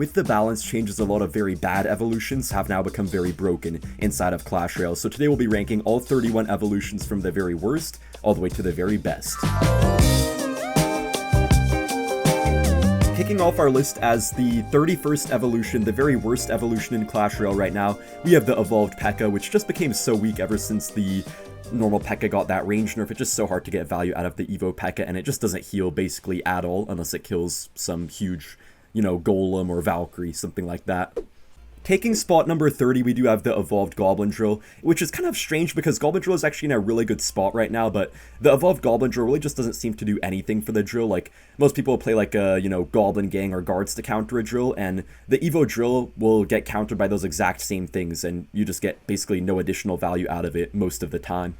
With the balance changes, a lot of very bad evolutions have now become very broken inside of Clash Royale, so today we'll be ranking all 31 evolutions from the very worst all the way to the very best. Kicking off our list as the 31st evolution, the very worst evolution in Clash Royale right now, we have the evolved Pekka, which just became so weak ever since the normal Pekka got that range nerf. It's just so hard to get value out of the Evo Pekka, and it just doesn't heal basically at all unless it kills some huge, golem or Valkyrie, something like that. Taking spot number 30, we do have the evolved Goblin Drill, which is kind of strange because Goblin Drill is actually in a really good spot right now, but the evolved Goblin Drill really just doesn't seem to do anything for the drill. Like, most people play like a, Goblin Gang or Guards to counter a drill, and the Evo Drill will get countered by those exact same things, and you just get basically no additional value out of it most of the time.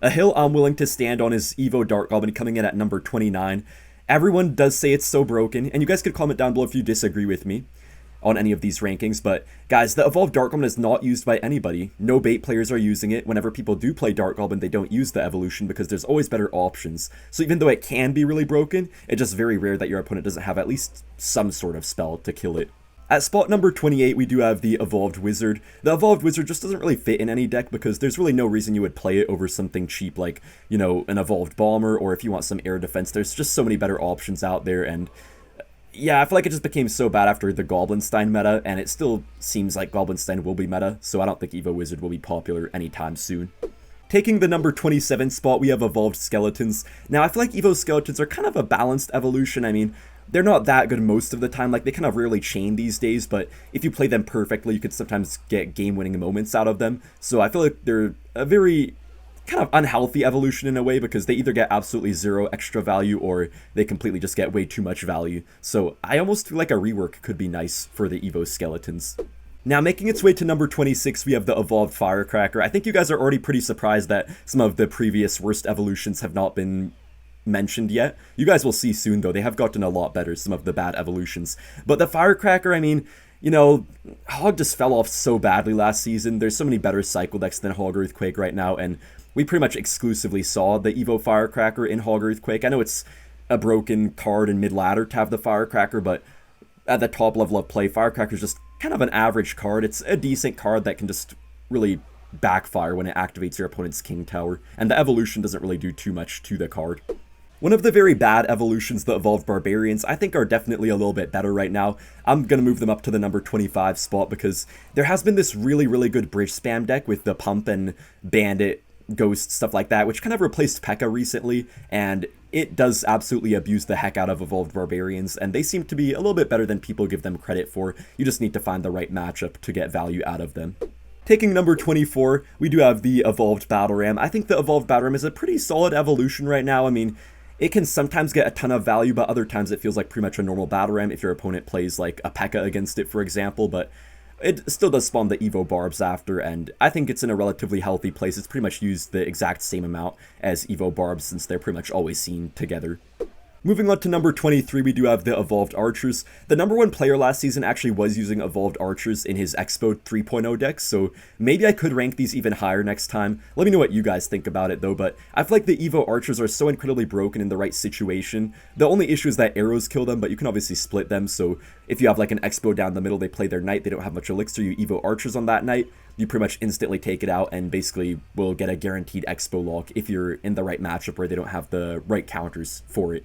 A hill I'm willing to stand on is Evo Dart Goblin, coming in at number 29. Everyone does say it's so broken, and you guys could comment down below if you disagree with me on any of these rankings, but guys, the evolved Dart Goblin is not used by anybody. No bait players are using it. Whenever people do play Dart Goblin, they don't use the evolution because there's always better options. So even though it can be really broken, it's just very rare that your opponent doesn't have at least some sort of spell to kill it. At spot number 28, we do have the Evolved Wizard. The Evolved Wizard just doesn't really fit in any deck because there's really no reason you would play it over something cheap like, an Evolved Bomber, or if you want some air defense, there's just so many better options out there, and yeah, I feel like it just became so bad after the Goblinstein meta, and it still seems like Goblinstein will be meta, so I don't think Evo Wizard will be popular anytime soon. Taking the number 27 spot, we have Evolved Skeletons. Now, I feel like Evo Skeletons are kind of a balanced evolution. I mean, they're not that good most of the time, like they kind of rarely chain these days, but if you play them perfectly, you could sometimes get game-winning moments out of them. So I feel like they're a very kind of unhealthy evolution in a way because they either get absolutely zero extra value or they completely just get way too much value. So I almost feel like a rework could be nice for the Evo Skeletons. Now, making its way to number 26, we have the Evolved Firecracker. I think you guys are already pretty surprised that some of the previous worst evolutions have not been mentioned yet. You guys will see soon, though. They have gotten a lot better, some of the bad evolutions. But the Firecracker, I mean, Hog just fell off so badly last season. There's so many better cycle decks than Hog Earthquake right now, and we pretty much exclusively saw the Evo Firecracker in Hog Earthquake. I know it's a broken card in mid-ladder to have the Firecracker, but at the top level of play, Firecracker's just kind of an average card. It's a decent card that can just really backfire when it activates your opponent's King Tower, and the evolution doesn't really do too much to the card. One of the very bad evolutions, the Evolved Barbarians, I think are definitely a little bit better right now. I'm going to move them up to the number 25 spot because there has been this really, really good bridge spam deck with the Pump and Bandit, Ghost, stuff like that, which kind of replaced Pekka recently, and it does absolutely abuse the heck out of Evolved Barbarians, and they seem to be a little bit better than people give them credit for. You just need to find the right matchup to get value out of them. Taking number 24, we do have the Evolved Battle Ram. I think the Evolved Battle Ram is a pretty solid evolution right now. I mean, it can sometimes get a ton of value, but other times it feels like pretty much a normal battle ram if your opponent plays like a Pekka against it, for example, but it still does spawn the Evo Barbs after, and I think it's in a relatively healthy place. It's pretty much used the exact same amount as Evo Barbs since they're pretty much always seen together. Moving on to number 23, we do have the Evolved Archers. The number one player last season actually was using Evolved Archers in his Xbow 3.0 deck, so maybe I could rank these even higher next time. Let me know what you guys think about it though, but I feel like the Evo Archers are so incredibly broken in the right situation. The only issue is that arrows kill them, but you can obviously split them, so if you have like an Xbow down the middle, they play their Knight, they don't have much elixir, you Evo Archers on that Knight, you pretty much instantly take it out and basically will get a guaranteed Xbow lock if you're in the right matchup where they don't have the right counters for it.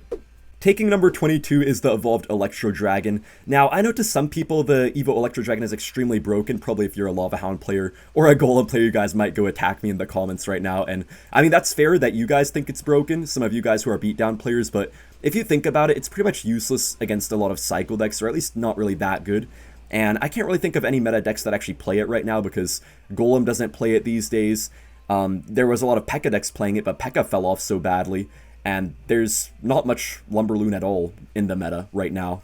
Taking number 22 is the Evolved Electro Dragon. Now, I know to some people the Evo Electro Dragon is extremely broken. Probably if you're a Lava Hound player or a Golem player, you guys might go attack me in the comments right now. And I mean, that's fair that you guys think it's broken, some of you guys who are beatdown players, but if you think about it, it's pretty much useless against a lot of cycle decks, or at least not really that good. And I can't really think of any meta decks that actually play it right now because Golem doesn't play it these days. There was a lot of Pekka decks playing it, but Pekka fell off so badly. And there's not much Lumberloon at all in the meta right now.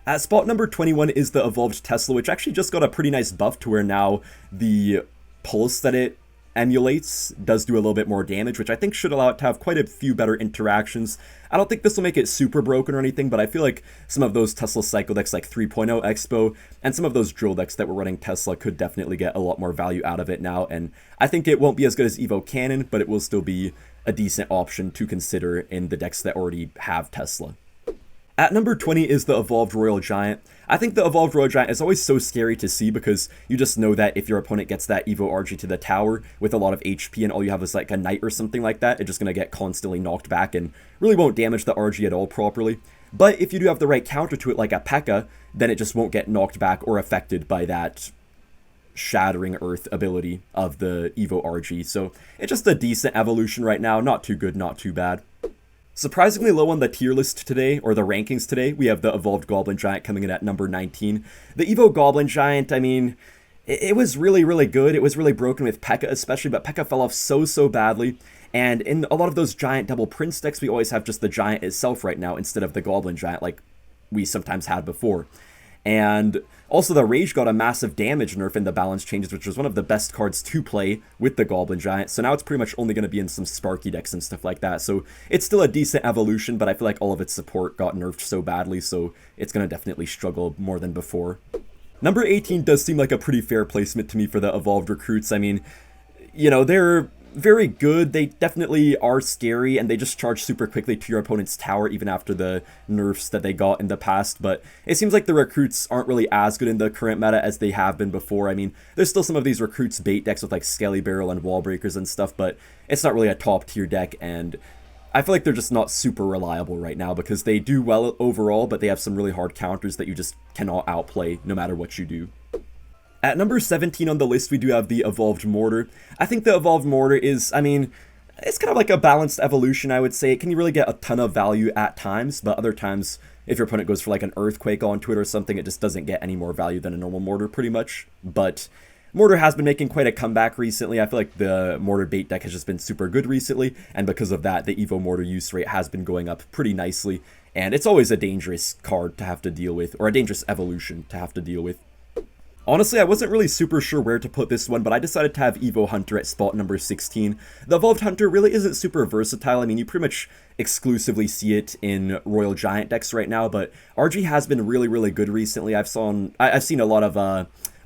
At spot number 21 is the Evolved Tesla, which actually just got a pretty nice buff to where now the pulse that it emulates does do a little bit more damage, which I think should allow it to have quite a few better interactions. I don't think this will make it super broken or anything, but I feel like some of those Tesla cycle decks like 3.0 Xbow and some of those drill decks that were running Tesla could definitely get a lot more value out of it now, and I think it won't be as good as Evo Cannon, but it will still be a decent option to consider in the decks that already have Tesla. At number 20 is the Evolved Royal Giant. I think the Evolved Royal Giant is always so scary to see because you just know that if your opponent gets that Evo RG to the tower with a lot of HP and all you have is like a Knight or something like that, it's just going to get constantly knocked back and really won't damage the RG at all properly. But if you do have the right counter to it like a Pekka, then it just won't get knocked back or affected by that Shattering Earth ability of the Evo RG. So it's just a decent evolution right now, not too good, not too bad. Surprisingly low on the tier list today, or the rankings today, we have the Evolved Goblin Giant coming in at number 19. The Evo Goblin Giant, I mean, it was really, really good. It was really broken with Pekka especially, but Pekka fell off so badly. And in a lot of those Giant double Prince decks, we always have just the Giant itself right now instead of the Goblin Giant like we sometimes had before. And also the Rage got a massive damage nerf in the balance changes, which was one of the best cards to play with the Goblin Giant. So now it's pretty much only going to be in some Sparky decks and stuff like that. So it's still a decent evolution, but I feel like all of its support got nerfed so badly, so it's going to definitely struggle more than before. Number 18 does seem like a pretty fair placement to me for the Evolved Recruits. I mean, you know, they're very good. They definitely are scary, and they just charge super quickly to your opponent's tower even after the nerfs that they got in the past. But it seems like the recruits aren't really as good in the current meta as they have been before. I mean, there's still some of these recruits bait decks with like Skelly Barrel and Wall Breakers and stuff, but it's not really a top tier deck, and I feel like they're just not super reliable right now because they do well overall, but they have some really hard counters that you just cannot outplay no matter what you do. At number 17 on the list, we do have the Evolved Mortar. I think the Evolved Mortar is, I mean, it's kind of like a balanced evolution, I would say. It can really get a ton of value at times, but other times, if your opponent goes for like an Earthquake onto it or something, it just doesn't get any more value than a normal Mortar, pretty much. But Mortar has been making quite a comeback recently. I feel like the Mortar bait deck has just been super good recently, and because of that, the Evo Mortar use rate has been going up pretty nicely, and it's always a dangerous card to have to deal with, or a dangerous evolution to have to deal with. Honestly, I wasn't really super sure where to put this one, but I decided to have Evo Hunter at spot number 16. The Evolved Hunter really isn't super versatile. I mean, you pretty much exclusively see it in Royal Giant decks right now, but RG has been really, really good recently. I've seen a lot of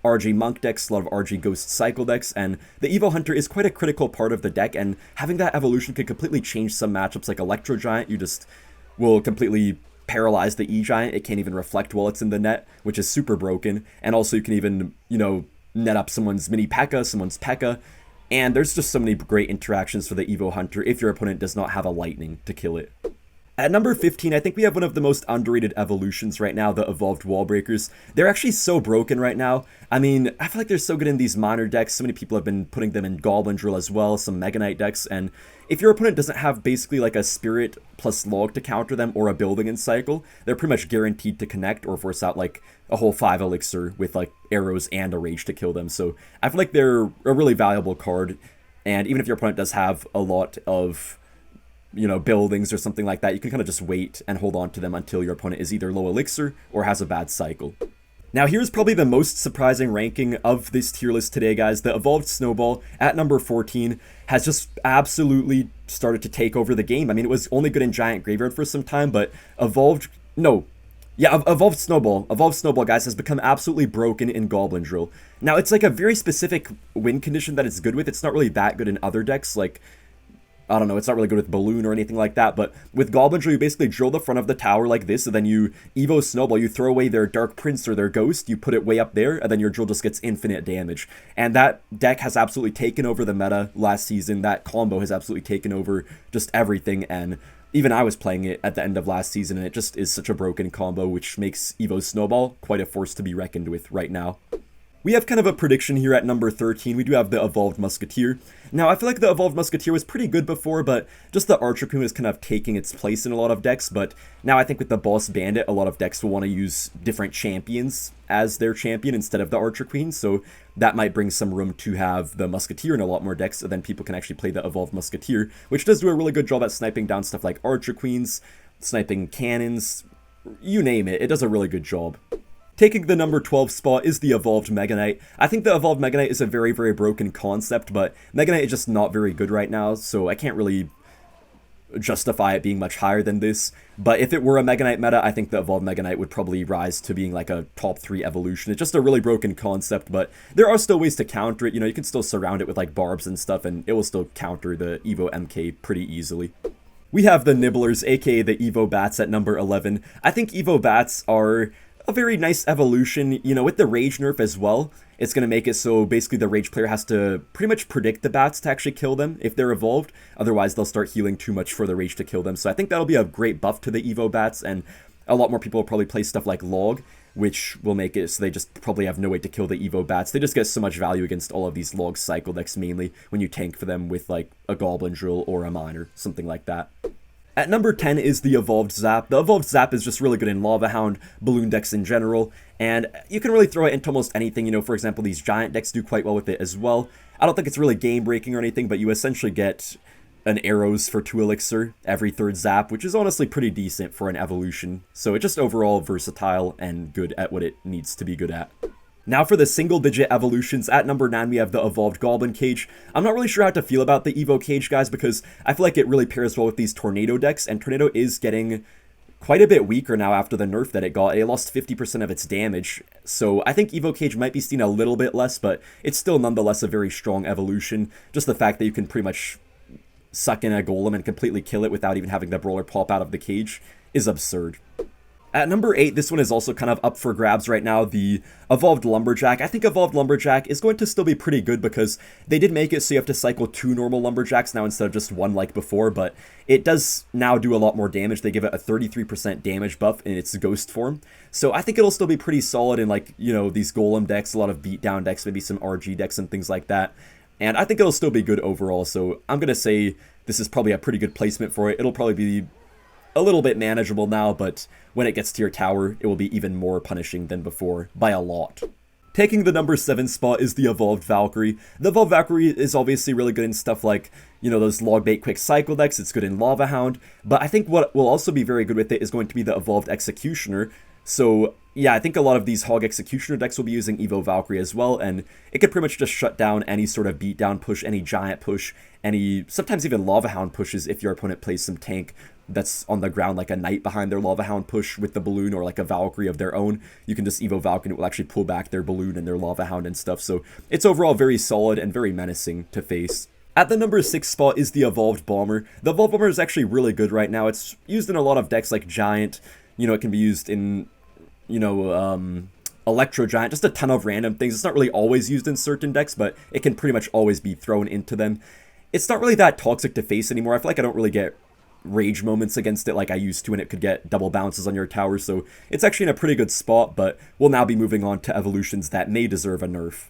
RG Monk decks, a lot of RG Ghost Cycle decks, and the Evo Hunter is quite a critical part of the deck, and having that evolution could completely change some matchups like Electro Giant. You just will completely paralyze the E-Giant. It can't even reflect while it's in the net, which is super broken. And also you can even, you know, net up someone's mini Pekka, someone's Pekka. And there's just so many great interactions for the Evo Hunter if your opponent does not have a lightning to kill it. At number 15, I think we have one of the most underrated evolutions right now, the Evolved Wall Breakers. They're actually so broken right now. I mean, I feel like they're so good in these minor decks. So many people have been putting them in Goblin Drill as well, some Mega Knight decks, and if your opponent doesn't have basically like a Spirit plus Log to counter them or a Building and Cycle, they're pretty much guaranteed to connect or force out like a whole 5 Elixir with like arrows and a Rage to kill them. So I feel like they're a really valuable card, and even if your opponent does have a lot of, you know, buildings or something like that, you can kind of just wait and hold on to them until your opponent is either low elixir or has a bad cycle. Now here's probably the most surprising ranking of this tier list today, guys. The Evolved Snowball at number 14 has just absolutely started to take over the game. I mean, it was only good in Giant Graveyard for some time, but Evolved Snowball, guys, has become absolutely broken in Goblin Drill. Now, it's like a very specific win condition that it's good with. It's not really that good in other decks, like, I don't know, it's not really good with Balloon or anything like that, but with Goblin Drill, you basically drill the front of the tower like this, and then you Evo Snowball, you throw away their Dark Prince or their Ghost, you put it way up there, and then your drill just gets infinite damage. And that deck has absolutely taken over the meta last season. That combo has absolutely taken over just everything, and even I was playing it at the end of last season, and it just is such a broken combo, which makes Evo Snowball quite a force to be reckoned with right now. We have kind of a prediction here at number 13. We do have the Evolved Musketeer. Now, I feel like the Evolved Musketeer was pretty good before, but just the Archer Queen is kind of taking its place in a lot of decks. But now I think with the Boss Bandit, a lot of decks will want to use different champions as their champion instead of the Archer Queen. So that might bring some room to have the Musketeer in a lot more decks, so then people can actually play the Evolved Musketeer, which does do a really good job at sniping down stuff like Archer Queens, sniping cannons, you name it. It does a really good job. Taking the number 12 spot is the Evolved Mega Knight. I think the Evolved Mega Knight is a very, very broken concept, but Mega Knight is just not very good right now, so I can't really justify it being much higher than this. But if it were a Mega Knight meta, I think the Evolved Mega Knight would probably rise to being like a top 3 evolution. It's just a really broken concept, but there are still ways to counter it. You know, you can still surround it with like barbs and stuff, and it will still counter the Evo MK pretty easily. We have the Nibblers, aka the Evo Bats at number 11. I think Evo Bats are a very nice evolution, you know, with the Rage nerf as well. It's going to make it so basically the Rage player has to pretty much predict the Bats to actually kill them if they're evolved. Otherwise, they'll start healing too much for the Rage to kill them. So I think that'll be a great buff to the Evo Bats, and a lot more people will probably play stuff like Log, which will make it so they just probably have no way to kill the Evo Bats. They just get so much value against all of these Log cycle decks, mainly when you tank for them with like a Goblin Drill or a Miner, something like that. At number 10 is the Evolved Zap. The Evolved Zap is just really good in Lava Hound, Balloon decks in general, and you can really throw it into almost anything. You know, for example, these Giant decks do quite well with it as well. I don't think it's really game-breaking or anything, but you essentially get an Arrows for 2 Elixir every 3rd Zap, which is honestly pretty decent for an evolution. So it's just overall versatile and good at what it needs to be good at. Now for the single-digit evolutions, at number 9 we have the Evolved Goblin Cage. I'm not really sure how to feel about the Evo Cage, guys, because I feel like it really pairs well with these Tornado decks, and Tornado is getting quite a bit weaker now after the nerf that it got. It lost 50% of its damage, so I think Evo Cage might be seen a little bit less, but it's still nonetheless a very strong evolution. Just the fact that you can pretty much suck in a Golem and completely kill it without even having the Brawler pop out of the cage is absurd. At number 8, this one is also kind of up for grabs right now, the Evolved Lumberjack. I think Evolved Lumberjack is going to still be pretty good because they did make it so you have to cycle 2 normal Lumberjacks now instead of just 1 like before, but it does now do a lot more damage. They give it a 33% damage buff in its ghost form. So I think it'll still be pretty solid in, like, you know, these Golem decks, a lot of beatdown decks, maybe some RG decks and things like that. And I think it'll still be good overall, so I'm going to say this is probably a pretty good placement for it. It'll probably be a little bit manageable now, but when it gets to your tower, it will be even more punishing than before, by a lot. Taking the number 7 spot is the Evolved Valkyrie. The Evolved Valkyrie is obviously really good in stuff like, you know, those Logbait quick cycle decks. It's good in Lava Hound, but I think what will also be very good with it is going to be the Evolved Executioner. So yeah, I think a lot of these Hog Executioner decks will be using Evo Valkyrie as well, and it could pretty much just shut down any sort of beatdown push, any giant push, any sometimes even Lava Hound pushes if your opponent plays some tank that's on the ground, like a Knight behind their Lava Hound push with the balloon, or like a Valkyrie of their own. You can just Evo Valkyrie and it will actually pull back their balloon and their Lava Hound and stuff, so it's overall very solid and very menacing to face. At the number 6 spot is the Evolved Bomber. The Evolved Bomber is actually really good right now. It's used in a lot of decks like Giant, you know, it can be used in, you know, Electro Giant, just a ton of random things. It's not really always used in certain decks, but it can pretty much always be thrown into them. It's not really that toxic to face anymore. I feel like I don't really get rage moments against it like I used to, and it could get double bounces on your tower, so it's actually in a pretty good spot, but we'll now be moving on to evolutions that may deserve a nerf.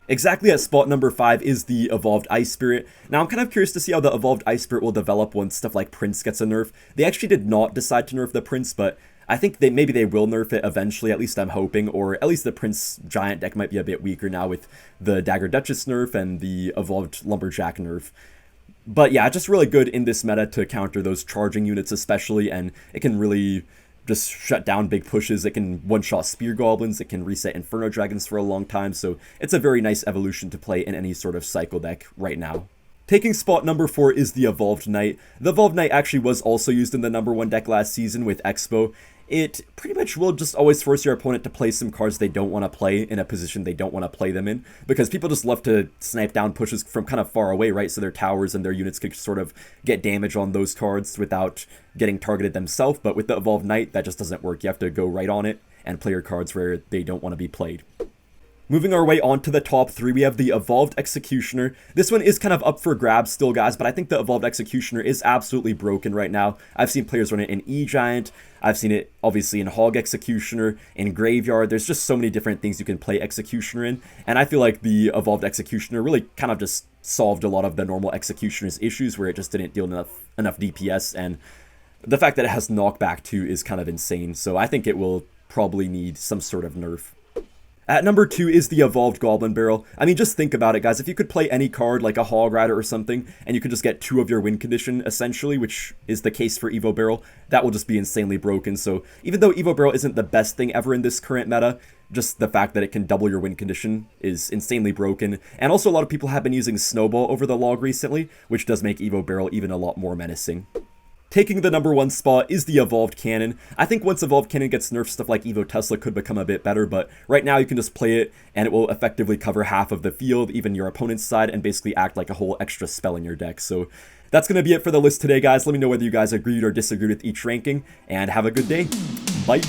Exactly at spot number 5 is the Evolved Ice Spirit. Now I'm kind of curious to see how the Evolved Ice Spirit will develop once stuff like Prince gets a nerf. They actually did not decide to nerf the Prince, but I think maybe they will nerf it eventually, at least I'm hoping, or at least the Prince Giant deck might be a bit weaker now with the Dagger Duchess nerf and the Evolved Lumberjack nerf. But yeah, just really good in this meta to counter those charging units especially, and it can really just shut down big pushes. It can one-shot Spear Goblins, it can reset Inferno Dragons for a long time, so it's a very nice evolution to play in any sort of cycle deck right now. Taking spot number 4 is the Evolved Knight. The Evolved Knight actually was also used in the number 1 deck last season with Xbow. It pretty much will just always force your opponent to play some cards they don't want to play in a position they don't want to play them in, because people just love to snipe down pushes from kind of far away, right? So their towers and their units could sort of get damage on those cards without getting targeted themselves, but with the Evolved Knight, that just doesn't work. You have to go right on it and play your cards where they don't want to be played. Moving our way on to the top 3, we have the Evolved Executioner. This one is kind of up for grabs still, guys, but I think the Evolved Executioner is absolutely broken right now. I've seen players run it in E-Giant, I've seen it obviously in Hog Executioner, in Graveyard. There's just so many different things you can play Executioner in, and I feel like the Evolved Executioner really kind of just solved a lot of the normal Executioner's issues where it just didn't deal enough DPS, and the fact that it has knockback too is kind of insane, so I think it will probably need some sort of nerf. At number 2 is the Evolved Goblin Barrel. I mean, just think about it, guys. If you could play any card like a Hog Rider or something, and you could just get 2 of your win condition, essentially, which is the case for Evo Barrel, that will just be insanely broken. So even though Evo Barrel isn't the best thing ever in this current meta, just the fact that it can double your win condition is insanely broken. And also a lot of people have been using Snowball over the Log recently, which does make Evo Barrel even a lot more menacing. Taking the number 1 spot is the Evolved Cannon. I think once Evolved Cannon gets nerfed, stuff like Evo Tesla could become a bit better, but right now you can just play it and it will effectively cover half of the field, even your opponent's side, and basically act like a whole extra spell in your deck. So that's going to be it for the list today, guys. Let me know whether you guys agreed or disagreed with each ranking, and have a good day. Bye.